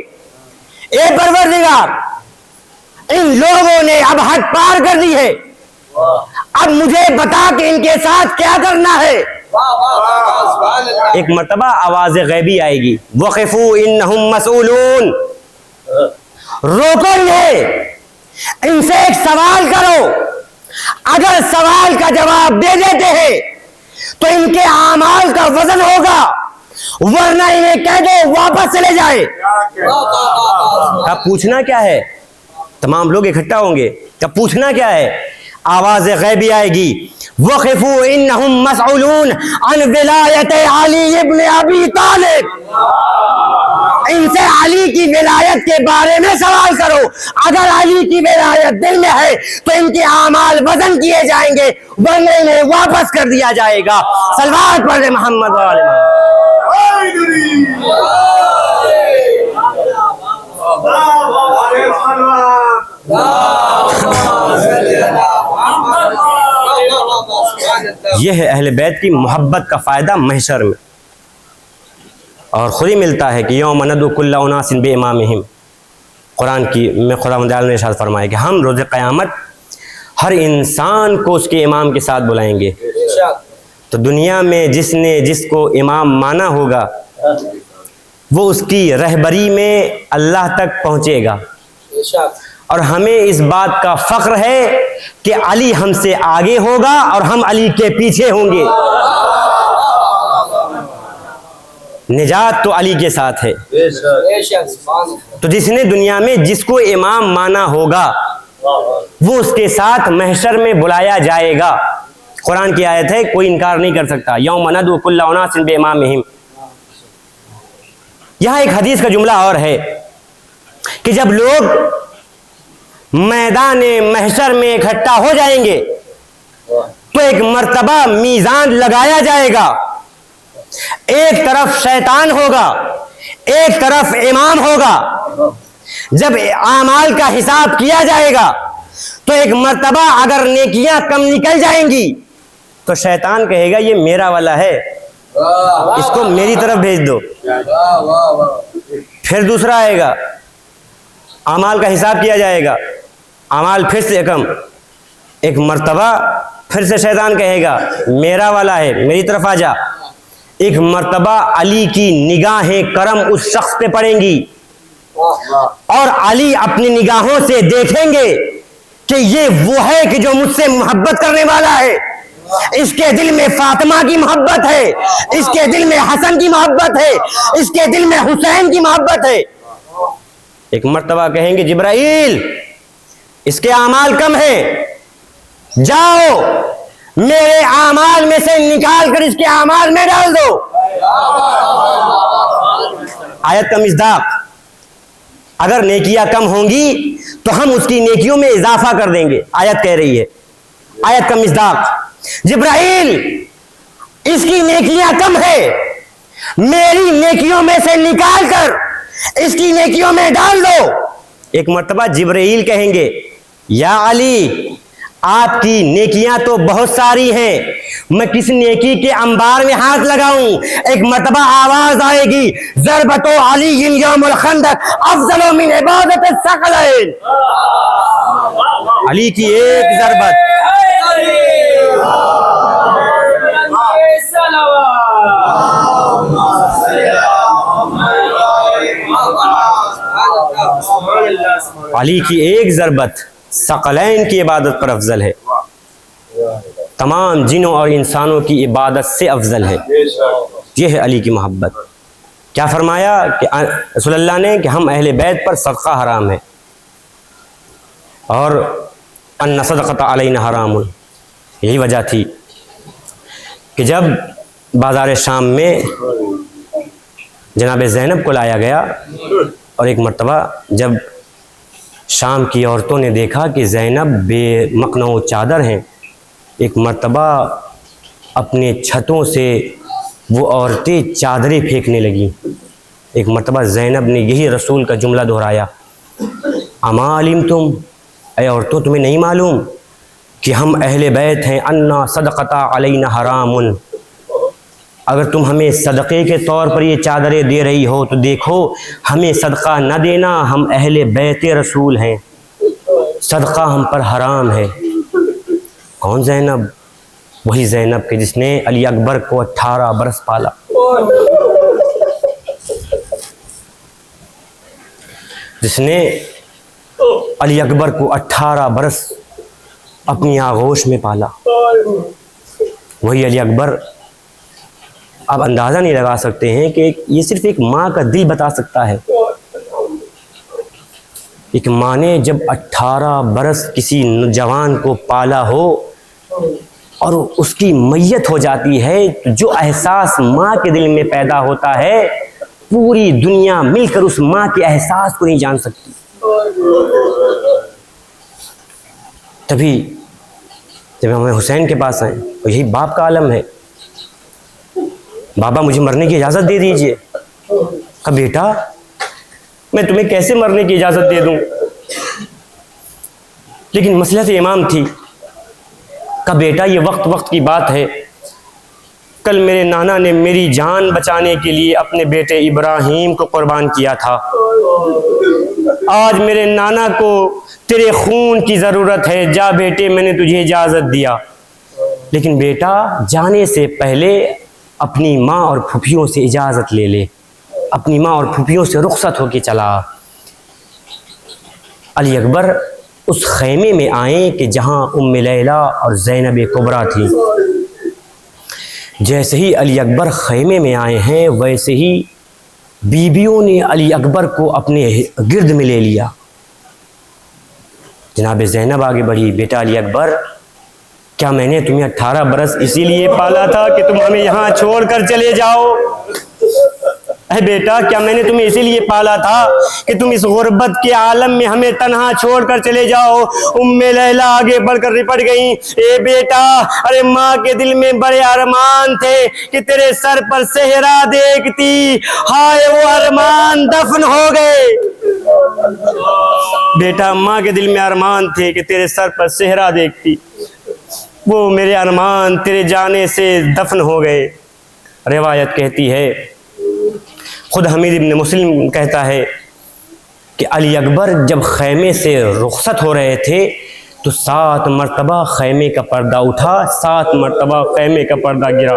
اے پروردگار، ان لوگوں نے اب حد پار کر دی ہے، اب مجھے بتا کہ ان کے ساتھ کیا کرنا ہے. ایک مرتبہ آواز غیبی آئے گی، وقفوا انہم مسئولون، روکو ان سے ایک سوال کرو، اگر سوال کا جواب دے دیتے ہیں تو ان کے اعمال کا وزن ہوگا، ورنہ انہیں کہہ دو واپس چلے جائے. اب پوچھنا کیا ہے؟ تمام لوگ اکٹھا ہوں گے، اب پوچھنا کیا ہے؟ آواز غیبی آئے گی، وقفوا انہم مسئولون عن ولایت علی ابن ابی طالب. ان سے علی کی ولایت کے بارے میں سوال کرو، اگر علی کی ولایت دل میں ہے تو ان کے اعمال وزن کیے جائیں گے، ورنہ انہیں واپس کر دیا جائے گا. صلوات پڑھ محمد والے یہ ہے اہل بیت کی محبت کا فائدہ محشر میں، اور خود ہی ملتا ہے کہ یوم ندعو کل اناس بامامہم. قرآن کی میں خدا مدعال نے ارشاد فرمایا کہ ہم روز قیامت ہر انسان کو اس کے امام کے ساتھ بلائیں گے. تو دنیا میں جس نے جس کو امام مانا ہوگا وہ اس کی رہبری میں اللہ تک پہنچے گا. اور ہمیں اس بات کا فخر ہے کہ علی ہم سے آگے ہوگا اور ہم علی کے پیچھے ہوں گے. نجات تو علی کے ساتھ ہے. تو جس نے دنیا میں جس کو امام مانا ہوگا وہ اس کے ساتھ محشر میں بلایا جائے گا. قرآن کی آیت ہے، کوئی انکار نہیں کر سکتا. یوم ندعو کل اناس بامامہم. یہاں ایک حدیث کا جملہ اور ہے کہ جب لوگ میدان محشر میں اکٹھا ہو جائیں گے تو ایک مرتبہ میزان لگایا جائے گا، ایک طرف شیطان ہوگا، ایک طرف امام ہوگا۔ جب اعمال کا حساب کیا جائے گا تو ایک مرتبہ اگر نیکیاں کم نکل جائیں گی تو شیطان کہے گا یہ میرا والا ہے، اس کو میری طرف بھیج دو۔ پھر دوسرا آئے گا، اعمال کا حساب کیا جائے گا، اعمال پھر سے کم، ایک مرتبہ پھر سے شیطان کہے گا میرا والا ہے، میری طرف آ جا۔ ایک مرتبہ علی کی نگاہیں کرم اس شخص پہ پڑیں گی اور علی اپنی نگاہوں سے دیکھیں گے کہ یہ وہ ہے کہ جو مجھ سے محبت کرنے والا ہے، اس کے دل میں فاطمہ کی محبت ہے، اس کے دل میں حسن کی محبت ہے، اس کے دل میں حسین کی محبت ہے۔ ایک مرتبہ کہیں گے جبرائیل اس کے اعمال کم ہیں، جاؤ میرے اعمال میں سے نکال کر اس کے اعمال میں ڈال دو۔ آیت کا مصداق، اگر نیکیاں کم ہوں گی تو ہم اس کی نیکیوں میں اضافہ کر دیں گے، آیت کہہ رہی ہے۔ آیت کا مصداق، جبرائیل اس کی نیکیاں کم ہے، میری نیکیوں میں سے نکال کر اس کی نیکیوں میں ڈال دو۔ ایک مرتبہ جبرائیل کہیں گے یا علی آپ کی نیکیاں تو بہت ساری ہیں، میں کس نیکی کے انبار میں ہاتھ لگاؤں؟ ایک مرتبہ آواز آئے گی ضربت علی یوم الخندق افضل من عبادت الثقلین، علی کی ایک ضربت علی کی ایک ضربت ثقلین کی عبادت پر افضل ہے، تمام جنوں اور انسانوں کی عبادت سے افضل ہے۔ یہ ہے علی کی محبت۔ کیا فرمایا کہ رسول اللہ نے کہ ہم اہل بیت پر صدقہ حرام ہے، اور ان صدقۃ علینا حرام، یہی وجہ تھی کہ جب بازار شام میں جناب زینب کو لایا گیا اور ایک مرتبہ جب شام کی عورتوں نے دیکھا کہ زینب بے مقنع و چادر ہیں، ایک مرتبہ اپنے چھتوں سے وہ عورتیں چادریں پھینکنے لگیں۔ ایک مرتبہ زینب نے یہی رسول کا جملہ دہرایا، اما علمتم، اے عورتوں تمہیں نہیں معلوم کہ ہم اہل بیت ہیں، انا صدقۃ علینا حرام، اگر تم ہمیں صدقے کے طور پر یہ چادریں دے رہی ہو تو دیکھو ہمیں صدقہ نہ دینا، ہم اہل بیت رسول ہیں، صدقہ ہم پر حرام ہے۔ کون زینب؟ وہی زینب کہ جس نے علی اکبر کو 18 برس پالا، جس نے علی اکبر کو 18 برس اپنی آغوش میں پالا۔ وہی علی اکبر، آپ اندازہ نہیں لگا سکتے ہیں کہ یہ صرف ایک ماں کا دل بتا سکتا ہے۔ ایک ماں نے جب 18 برس کسی نوجوان کو پالا ہو اور اس کی میت ہو جاتی ہے تو جو احساس ماں کے دل میں پیدا ہوتا ہے پوری دنیا مل کر اس ماں کے احساس کو نہیں جان سکتی۔ تبھی جب ہم حسین کے پاس آئیں تو یہی باپ کا عالم ہے، بابا مجھے مرنے کی اجازت دے دیجئے۔ کہا بیٹا میں تمہیں کیسے مرنے کی اجازت دے دوں، لیکن مصلحت امام تھی۔ کہا بیٹا یہ وقت کی بات ہے، کل میرے نانا نے میری جان بچانے کے لیے اپنے بیٹے ابراہیم کو قربان کیا تھا، آج میرے نانا کو تیرے خون کی ضرورت ہے، جا بیٹے میں نے تجھے اجازت دیا، لیکن بیٹا جانے سے پہلے اپنی ماں اور پھوپھیوں سے اجازت لے لے، اپنی ماں اور پھوپھیوں سے رخصت ہو کے چلا۔ علی اکبر اس خیمے میں آئیں کہ جہاں ام لیلہ اور زینب کبریٰ تھی۔ جیسے ہی علی اکبر خیمے میں آئے ہیں ویسے ہی بیویوں نے علی اکبر کو اپنے گرد میں لے لیا۔ جناب زینب آگے بڑھی، بیٹا علی اکبر کیا میں نے تمہیں 18 برس اسی لیے پالا تھا کہ تم ہمیں یہاں چھوڑ کر چلے جاؤ؟ اے بیٹا کیا میں نے تمہیں اسی لیے پالا تھا کہ تم اس غربت کے عالم میں ہمیں تنہا چھوڑ کر چلے جاؤ؟ ام لیلا آگے بڑھ کر رپٹ گئیں، اے بیٹا ارے ماں کے دل میں بڑے ارمان تھے کہ تیرے سر پر صحرا دیکھتی، ہائے وہ ارمان دفن ہو گئے۔ بیٹا ماں کے دل میں ارمان تھے کہ تیرے سر پر صحرا دیکھتی، وہ میرے ارمان تیرے جانے سے دفن ہو گئے۔ روایت کہتی ہے، خود حمید ابن مسلم کہتا ہے کہ علی اکبر جب خیمے سے رخصت ہو رہے تھے تو 7 مرتبہ خیمے کا پردہ اٹھا، 7 مرتبہ خیمے کا پردہ گرا۔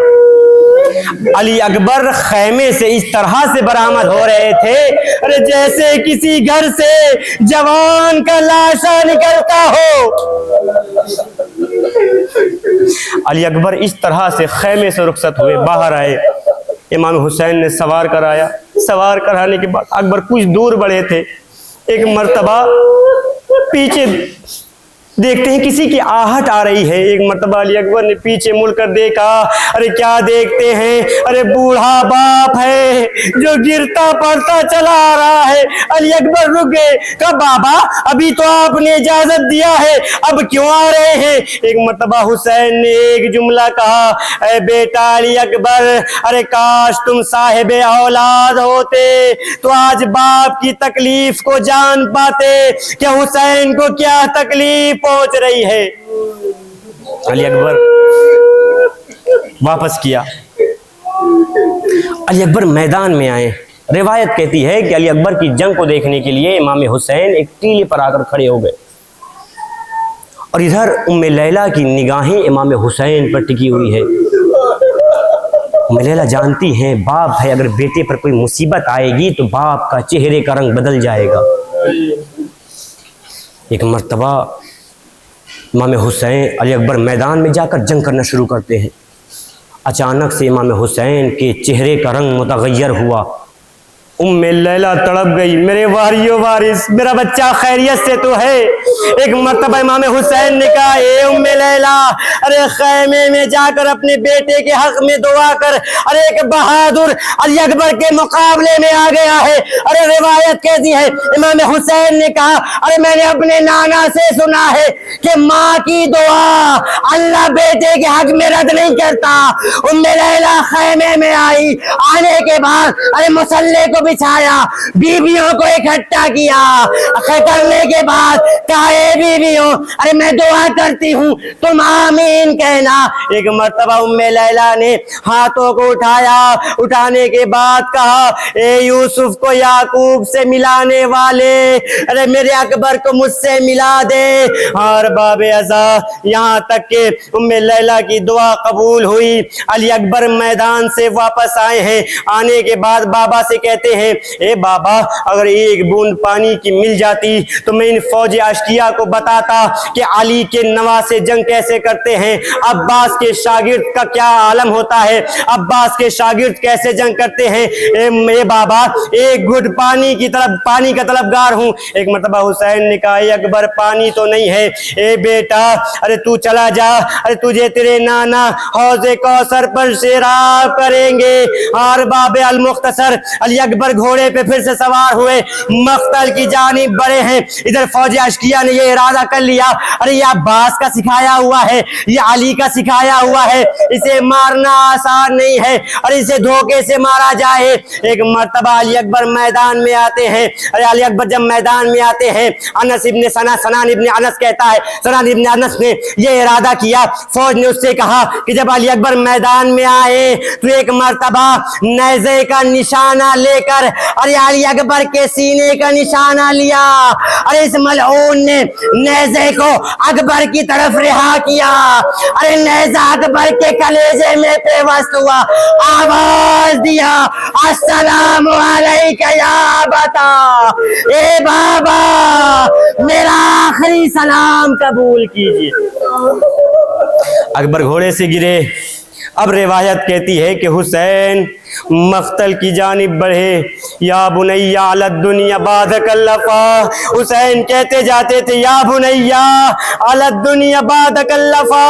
علی اکبر خیمے سے اس طرح سے برآمد ہو رہے تھے ارے جیسے کسی گھر سے جوان کا لاشا نکلتا ہو۔ علی اکبر اس طرح سے خیمے سے رخصت ہوئے، باہر آئے، امام حسین نے سوار کرایا۔ سوار کرانے کے بعد اکبر کچھ دور بڑھے تھے، ایک مرتبہ پیچھے دیکھتے ہیں کسی کی آہٹ آ رہی ہے۔ ایک مرتبہ علی اکبر نے پیچھے مڑ کر دیکھا، ارے کیا دیکھتے ہیں؟ ارے بوڑھا باپ ہے جو گرتا پڑتا چلا آ رہا ہے۔ علی اکبر رک گئے، کہا بابا ابھی تو آپ نے اجازت دیا ہے، اب کیوں آ رہے ہیں؟ ایک مرتبہ حسین نے ایک جملہ کہا، اے بیٹا علی اکبر ارے کاش تم صاحب اولاد ہوتے تو آج باپ کی تکلیف کو جان پاتے کہ حسین کو کیا تکلیف پہنچ رہی ہے۔ علی اکبر واپس کیا، علی اکبر میدان میں آئے۔ روایت کہتی ہے کہ علی اکبر کی جنگ کو دیکھنے کے لیے امام حسین ایک ٹیلے پر آ کر کھڑے ہو گئے اور ادھر ام لیلا کی نگاہیں امام حسین پر ٹکی ہوئی ہے۔ ام لیلا جانتی ہیں باپ ہے، اگر بیٹے پر کوئی مصیبت آئے گی تو باپ کا چہرے کا رنگ بدل جائے گا۔ ایک مرتبہ امام حسین علی اکبر میدان میں جا کر جنگ کرنا شروع کرتے ہیں۔ اچانک سے امام حسین کے چہرے کا رنگ متغیر ہوا۔ ام لیلا تڑپ گئی، میرے واریو وارث میرا بچہ خیریت سے تو ہے؟ ایک مرتبہ امام حسین نے کہا، اے ام لیلا ارے خیمے میں جا کر اپنے بیٹے کے حق میں دعا کر، ارے ایک بہادر علی اکبر کے مقابلے میں آ گیا ہے۔ ارے روایت کہتی ہے امام حسین نے کہا، ارے میں نے اپنے نانا سے سنا ہے کہ ماں کی دعا اللہ بیٹے کے حق میں رد نہیں کرتا۔ ام لیلا خیمے میں آئی، آنے کے بعد ارے مسلح کو بچھایا، بیویوں کو اکٹھا کیا، کرنے کے بعد کہا، اے بیویوں ارے میں دعا کرتی ہوں تم آمین کہنا۔ ایک مرتبہ ام لیلا نے ہاتھوں کو اٹھایا، اٹھانے کے بعد کہا، اے یوسف کو یعقوب سے ملانے والے ارے میرے اکبر کو مجھ سے ملا دے۔ اور باب ازا یہاں تک کہ ام لیلا کی دعا قبول ہوئی۔ علی اکبر میدان سے واپس آئے ہیں، آنے کے بعد بابا سے کہتے ہیں، اے بابا اگر ایک بوند پانی کی مل جاتی تو میں ان فوج اشکیا کو بتاتا کہ علی کے نواسے جنگ کیسے کرتے ہیں، عباس کے شاگرد کا کیا عالم ہوتا ہے، عباس کے شاگرد کیسے جنگ کرتے ہیں۔ اے بابا ایک گھٹ پانی کی طرف پانی کا طلبگار ہوں۔ ایک مرتبہ حسین نے کہا، اے اکبر پانی تو نہیں ہے، اے بیٹا ارے تو چلا جا، ارے تجھے تیرے نانا حوض کوثر پر سیراب کریں گے۔ اور باب المختصر علی اکبر گھوڑے پہ پھر سے سوار ہوئے، مقتل کی جانب بڑھے ہیں۔ ادھر فوج اشکیا نے یہ ارادہ کر لیا، ارے یہ عباس کا سکھایا ہوا ہے، یہ علی کا سکھایا ہوا ہے، اسے مارنا آسان نہیں ہے اور اسے دھوکے سے مارا جائے۔ ایک مرتبہ علی اکبر میدان میں آتے ہیں، ارے علی اکبر جب میدان میں آتے ہیں، انس ابن سنان ابن انس کہتا ہے، سنان ابن انس نے یہ ارادہ کیا، فوج نے اس سے کہا کہ جب علی اکبر میدان میں آئے تو ایک مرتبہ نیزے کا نشانہ لے کر ارے علی اکبر کے سینے کا نشانہ لیا، ارے اس ملعون نے نیزے کو اکبر کی طرف رہا کیا، ارے نیزہ اکبر کے کلیجے میں پیوست ہوا، آواز دیا، السلام علیکہ یا ابتا، اے بابا میرا آخری سلام قبول کیجیے۔ اکبر گھوڑے سے گرے۔ اب روایت کہتی ہے کہ حسین مقتل کی جانب بڑھے، یا بنیا علی الدنیا بعدک اللفا، حسین کہتے جاتے تھے یا بنیا علی الدنیا بعدک اللفا،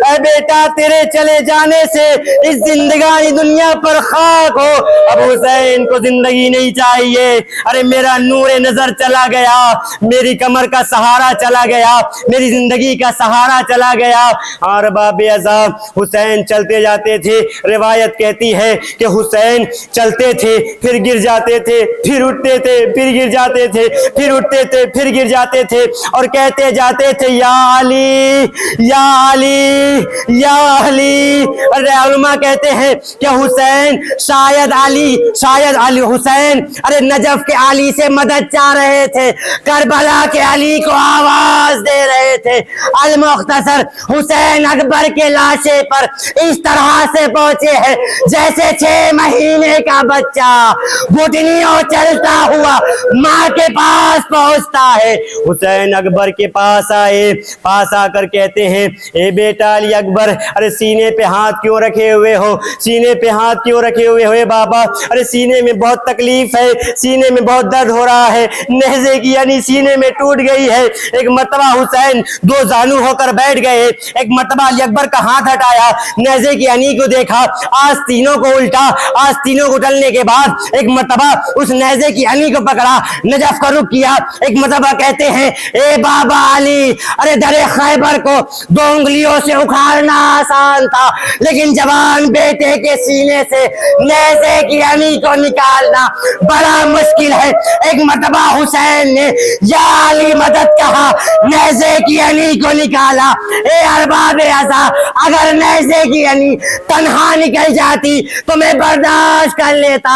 اے بیٹا تیرے چلے جانے سے اس زندگانی دنیا پر خاک ہو۔ اب حسین کو زندگی نہیں چاہیے، ارے میرا نور نظر چلا گیا، میری کمر کا سہارا چلا گیا، میری زندگی کا سہارا چلا گیا۔ اور باب عذاب حسین چلتے جاتے تھے، روایت کہتی ہے کہ حسین چلتے تھے پھر گر جاتے تھے، پھر اٹھتے تھے پھر گر جاتے تھے، پھر اٹھتے تھے پھر گر جاتے تھے، اور کہتے جاتے تھے یا علی یا علی یا علی۔ اور علماء کہتے ہیں کہ حسین شاید علی حسین ارے نجف کے علی سے مدد چاہ رہے تھے، کربلا کے علی کو آواز دے رہے تھے۔ المختصر حسین اکبر کے لاشے پر اس طرح سے پہنچے ہیں جیسے 6 مہینے کا بچہ گھٹنیوں چلتا ہوا ماں کے پاس پہنچتا ہے۔ حسین اکبر کے پاس آئے، پاس آ کر کہتے ہیں اے بیٹا علی اکبر، ارے سینے پہ ہاتھ کیوں رکھے ہوئے ہو، سینے پہ ہاتھ کیوں رکھے ہوئے ہوئے بابا؟ ارے سینے میں بہت تکلیف ہے، سینے میں بہت درد ہو رہا ہے، نیزے کی یعنی سینے میں ٹوٹ گئی ہے۔ ایک مرتبہ حسین 2 زانو ہو کر بیٹھ گئے، ایک مرتبہ علی اکبر کا ہاتھ ہٹایا، نیزے کی یعنی کو دیکھا، آستینوں کو الٹا، آستینوں کو ڈلنے کے بعد ایک مرتبہ اس نیزے کی یعنی کو پکڑا، نجف کا رخ کیا۔ ایک مرتبہ کہتے ہیں اے بابا علی، ارے در خیبر کو 2 انگلیوں سے اکھاڑنا آسان تھا، لیکن جوان بیٹے کے سینے سے نیزے کی یعنی کو نکالنا بڑا مشکل ہے۔ ایک مرتبہ حسین نے یا علی مدد کہا، نیزے کی یعنی کو نکالا۔ اے ارباب عزا، اگر نیزے کی یعنی تنہا نکل جاتی تو میں برداشت کر لیتا،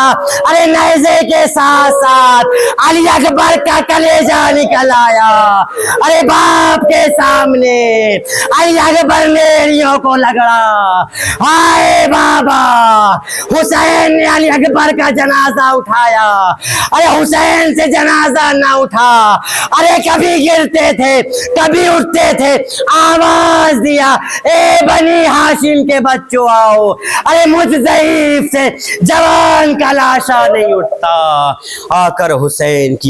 ارے نیزے کے ساتھ ساتھ علی اکبر کا کلیجہ نکل آیا۔ ارے باپ کے سامنے علی اکبر نے ایڑیوں کو لگڑا، ہائے بابا۔ حسین نے علی اکبر کا جنازہ اٹھایا، ارے حسین سے جنازہ نہ اٹھا، ارے کبھی گرتے تھے کبھی اٹھتے تھے، آواز دیا اے بنی ہاشم کے بچوں آؤ، ارے مجھ ضعیف سے جوان کا لاشا نہیں اٹھتا۔ آ کر حسین کی